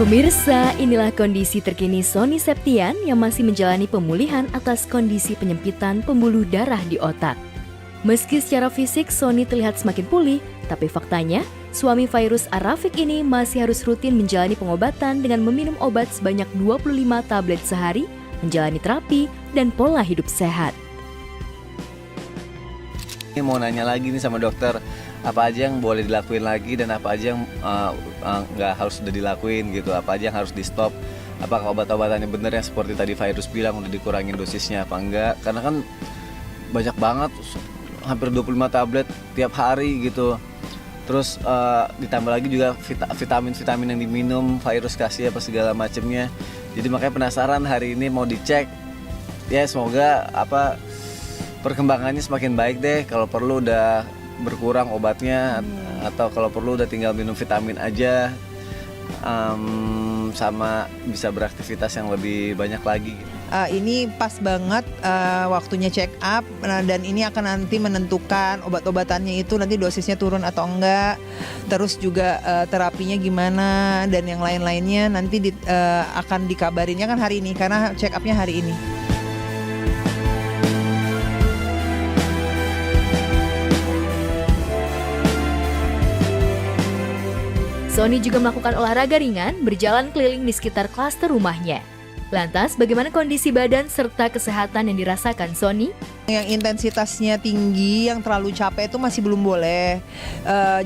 Pemirsa, inilah kondisi terkini Sony Septian yang masih menjalani pemulihan atas kondisi penyempitan pembuluh darah di otak. Meski secara fisik Sony terlihat semakin pulih, tapi faktanya suami Fairuz Ar-Rafiq ini masih harus rutin menjalani pengobatan dengan meminum obat sebanyak 25 tablet sehari, menjalani terapi, dan pola hidup sehat. Ini mau nanya lagi nih sama dokter, apa aja yang boleh dilakuin lagi dan apa aja yang nggak harus sudah dilakuin gitu, apa aja yang harus di stop, apakah obat-obatannya bener yang seperti tadi Fairuz bilang udah dikurangin dosisnya apa enggak, karena kan banyak banget, hampir 25 tablet tiap hari gitu. Terus ditambah lagi juga vitamin-vitamin yang diminum Fairuz kasih apa segala macemnya. Jadi makanya penasaran hari ini mau dicek. Ya semoga perkembangannya semakin baik deh. Kalau perlu udah berkurang obatnya atau kalau perlu udah tinggal minum vitamin aja, sama bisa beraktivitas yang lebih banyak lagi. Ini pas banget waktunya check up, dan ini akan nanti menentukan obat-obatannya itu nanti dosisnya turun atau enggak, terus juga terapinya gimana dan yang lain-lainnya nanti akan dikabarinnya kan hari ini karena check upnya hari ini. Sony juga melakukan olahraga ringan, berjalan keliling di sekitar klaster rumahnya. Lantas, bagaimana kondisi badan serta kesehatan yang dirasakan Sony? Yang intensitasnya tinggi, yang terlalu capek itu masih belum boleh.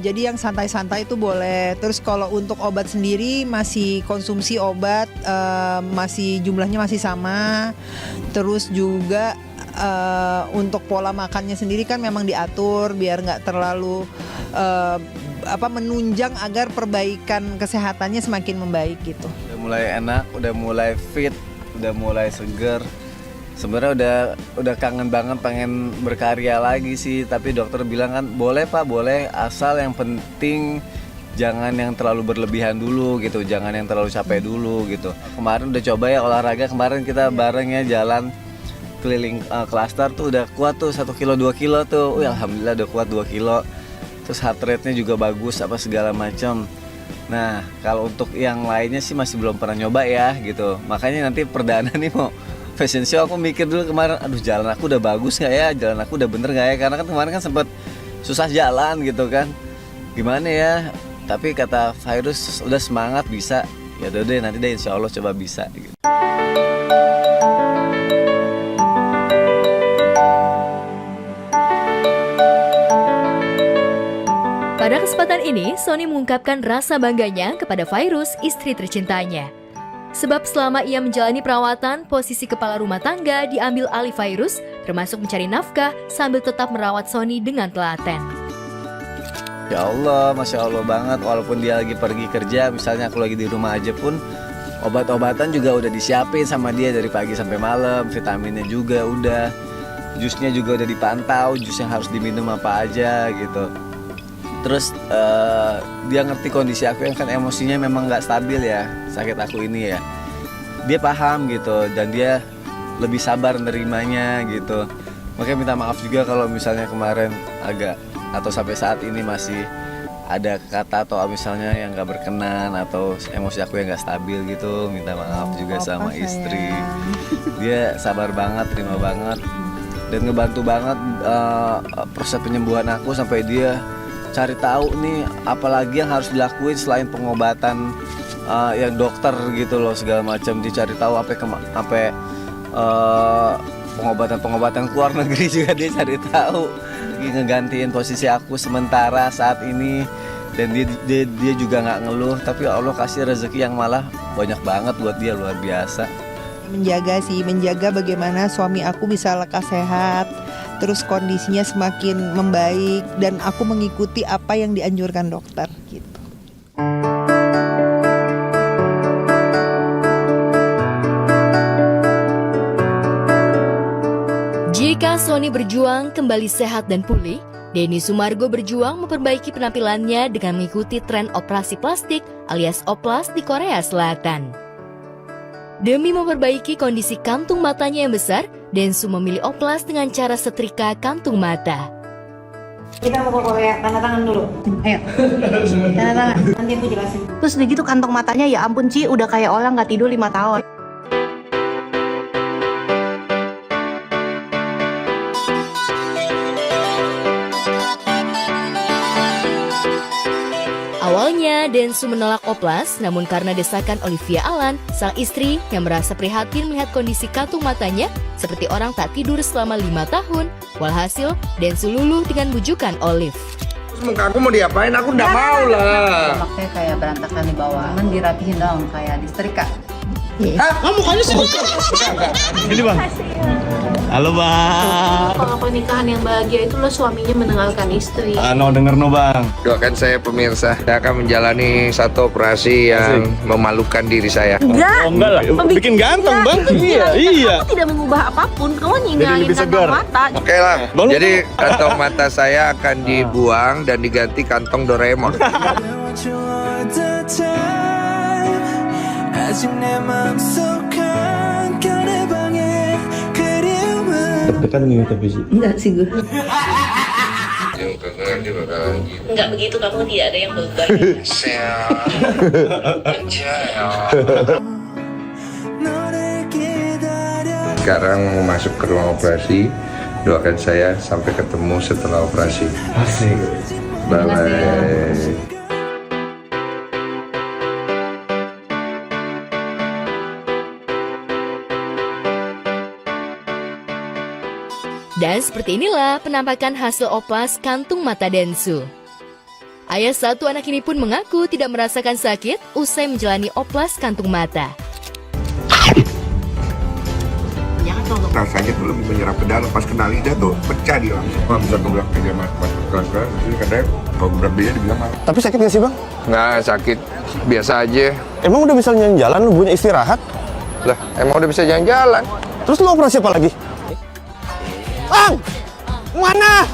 Jadi yang santai-santai itu boleh. Terus kalau untuk obat sendiri masih konsumsi obat, masih jumlahnya masih sama. Terus juga untuk pola makannya sendiri kan memang diatur biar nggak terlalu menunjang agar perbaikan kesehatannya semakin membaik gitu. Udah mulai enak, udah mulai fit, udah mulai seger. Sebenarnya udah kangen banget pengen berkarya lagi sih, tapi dokter bilang kan boleh Pak, boleh, asal yang penting jangan yang terlalu berlebihan dulu gitu, jangan yang terlalu capek dulu gitu. Kemarin udah coba ya olahraga, kemarin kita bareng ya jalan keliling klaster tuh udah kuat tuh 1 kilo 2 kilo tuh. Alhamdulillah udah kuat 2 kilo. Terus heart rate-nya juga bagus apa segala macam. Nah, kalau untuk yang lainnya sih masih belum pernah nyoba ya gitu. Makanya nanti perdana nih mau fashion show aku mikir dulu kemarin, aduh jalan aku udah bagus nggak ya, jalan aku udah bener nggak ya, karena kan kemarin kan sempat susah jalan gitu kan. Gimana ya? Tapi kata Fairuz udah semangat bisa. Ya udah deh nanti deh insya Allah coba bisa gitu. Pada kesempatan ini, Sony mengungkapkan rasa bangganya kepada Fairuz, istri tercintanya. Sebab selama ia menjalani perawatan, posisi kepala rumah tangga diambil alih Fairuz, termasuk mencari nafkah sambil tetap merawat Sony dengan telaten. Ya Allah, Masya Allah banget, walaupun dia lagi pergi kerja, misalnya aku lagi di rumah aja pun, obat-obatan juga udah disiapin sama dia dari pagi sampai malam, vitaminnya juga udah, jusnya juga udah dipantau, jus yang harus diminum apa aja gitu. Terus dia ngerti kondisi aku yang kan emosinya memang nggak stabil ya, sakit aku ini ya. Dia paham gitu dan dia lebih sabar nerimanya gitu. Makanya minta maaf juga kalau misalnya kemarin agak atau sampai saat ini masih ada kata atau misalnya yang nggak berkenan atau emosi aku yang nggak stabil gitu. Minta maaf juga sama istri. Dia sabar banget, terima banget dan ngebantu banget proses penyembuhan aku sampai dia cari tahu nih apalagi yang harus dilakuin selain pengobatan yang dokter gitu loh segala macam, dicari tahu sampai pengobatan ke luar negeri juga dia cari tahu, ngegantiin posisi aku sementara saat ini dan dia juga nggak ngeluh, tapi Allah kasih rezeki yang malah banyak banget buat dia, luar biasa. Menjaga bagaimana suami aku bisa lekas sehat, terus kondisinya semakin membaik dan aku mengikuti apa yang dianjurkan dokter gitu. Jika Sony berjuang kembali sehat dan pulih, Denny Sumargo berjuang memperbaiki penampilannya dengan mengikuti tren operasi plastik alias oplas di Korea Selatan. Demi memperbaiki kondisi kantung matanya yang besar, Densu memilih oplas dengan cara setrika kantung mata. Kita mau ke Korea, tanda tangan dulu. Ayo, tanda tangan. Nanti aku jelasin. Terus udah gitu kantong matanya, ya ampun Ci, udah kayak orang nggak tidur 5 tahun. Awalnya, Densu menolak oplas, namun karena desakan Olivia Alan, sang istri yang merasa prihatin melihat kondisi kantung matanya seperti orang tak tidur selama 5 tahun, walhasil Densu luluh dengan bujukan Olive. Terus muka aku mau diapain? Aku nggak mau lah. Makanya kayak berantakan di bawah, cuman dirapihin dong, kayak disetrika. Hah? Mukanya sih? Ini bang. Halo bang. Kalau pernikahan yang bahagia itu lo suaminya meninggalkan istri. No denger no bang. Doakan saya pemirsa, saya akan menjalani satu operasi yang memalukan diri saya. Enggak. Enggak lah. Bikin ganteng bang. Iya. Kamu tidak mengubah apapun, kamu Jadi ninggalin lebih kantong segar. mata. Oke lah. Bang, Jadi kantong mata saya akan dibuang dan diganti kantong Doraemon. Tekan nih tapi sih. Enggak sih gue. Enggak begitu, kamu tidak ada yang beban. Sekarang mau masuk ke ruang operasi. Doakan saya sampai ketemu setelah operasi. Asik. Bye-bye. Dan seperti inilah penampakan hasil oplas kantung mata Densu. Ayah satu anak ini pun mengaku tidak merasakan sakit usai menjalani oplas kantung mata. Rasanya tuh lebih menyerap ke dalam, pas kena lidah tuh pecah dia langsung. Kalau bisa gebrak aja mas keras-keras, ini katanya kalau gebrak dia dibilang mas. Tapi sakit gak sih bang? Nggak sakit, biasa aja. Emang udah bisa jalan-jalan, lu punya istirahat? Lah, emang udah bisa jalan-jalan. Terus lu operasi apa lagi? Bang! Mana?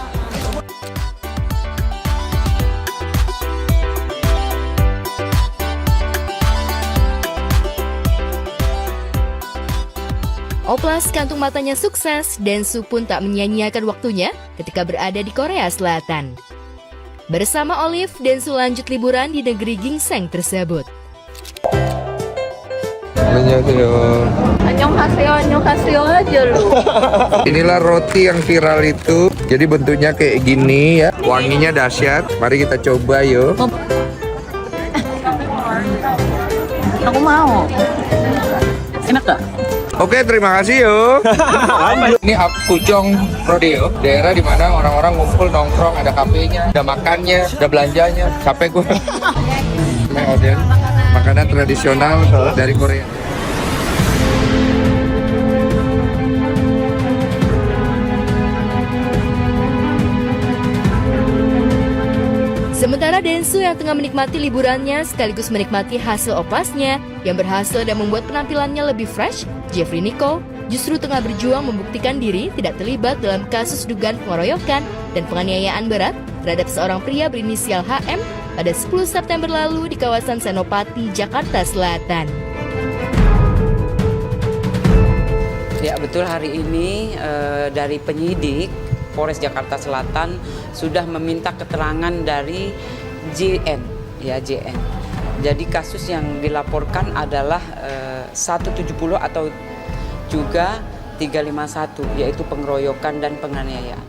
Oplas kantung matanya sukses, Densu pun tak menyia-nyiakan waktunya ketika berada di Korea Selatan. Bersama Olive, Densu lanjut liburan di negeri ginseng tersebut. Annyeonghaseyo aja lu. Inilah roti yang viral itu. Jadi bentuknya kayak gini ya. Wanginya dahsyat. Mari kita coba yuk. Aku mau. Enak gak? Oke, terima kasih yuk. Ini Apgujeong Rodeo, daerah di mana orang-orang ngumpul nongkrong, ada kafenya, ada makannya, ada belanjanya. Capek gue. Oden, makanan tradisional dari Korea. Sementara Densu yang tengah menikmati liburannya sekaligus menikmati hasil oplasnya yang berhasil dan membuat penampilannya lebih fresh, Jeffrey Nicole justru tengah berjuang membuktikan diri tidak terlibat dalam kasus dugaan pengeroyokan dan penganiayaan berat terhadap seorang pria berinisial HM pada 10 September lalu di kawasan Senopati, Jakarta Selatan. Ya betul, hari ini dari penyidik Polres Jakarta Selatan sudah meminta keterangan dari JN, ya JN. Jadi kasus yang dilaporkan adalah 170 atau juga 351, yaitu pengeroyokan dan penganiayaan.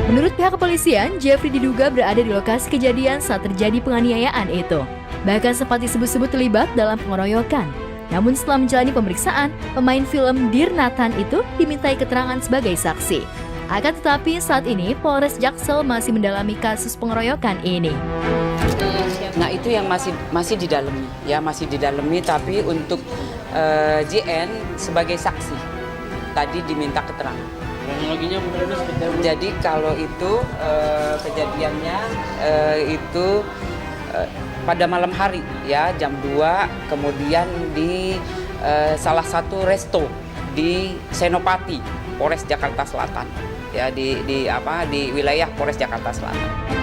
Menurut pihak kepolisian, Jeffrey diduga berada di lokasi kejadian saat terjadi penganiayaan itu. Bahkan sempat disebut-sebut terlibat dalam pengeroyokan. Namun setelah menjalani pemeriksaan, pemain film Dear Nathan itu dimintai keterangan sebagai saksi. Akan tetapi saat ini Polres Jaksel masih mendalami kasus pengeroyokan ini. Nah itu yang masih didalami, ya masih didalami. Tapi untuk JN sebagai saksi tadi diminta keterangan. Jadi kalau itu kejadiannya itu pada malam hari ya jam 2, kemudian di salah satu resto di Senopati, Polres Jakarta Selatan, ya di wilayah Polres Jakarta Selatan.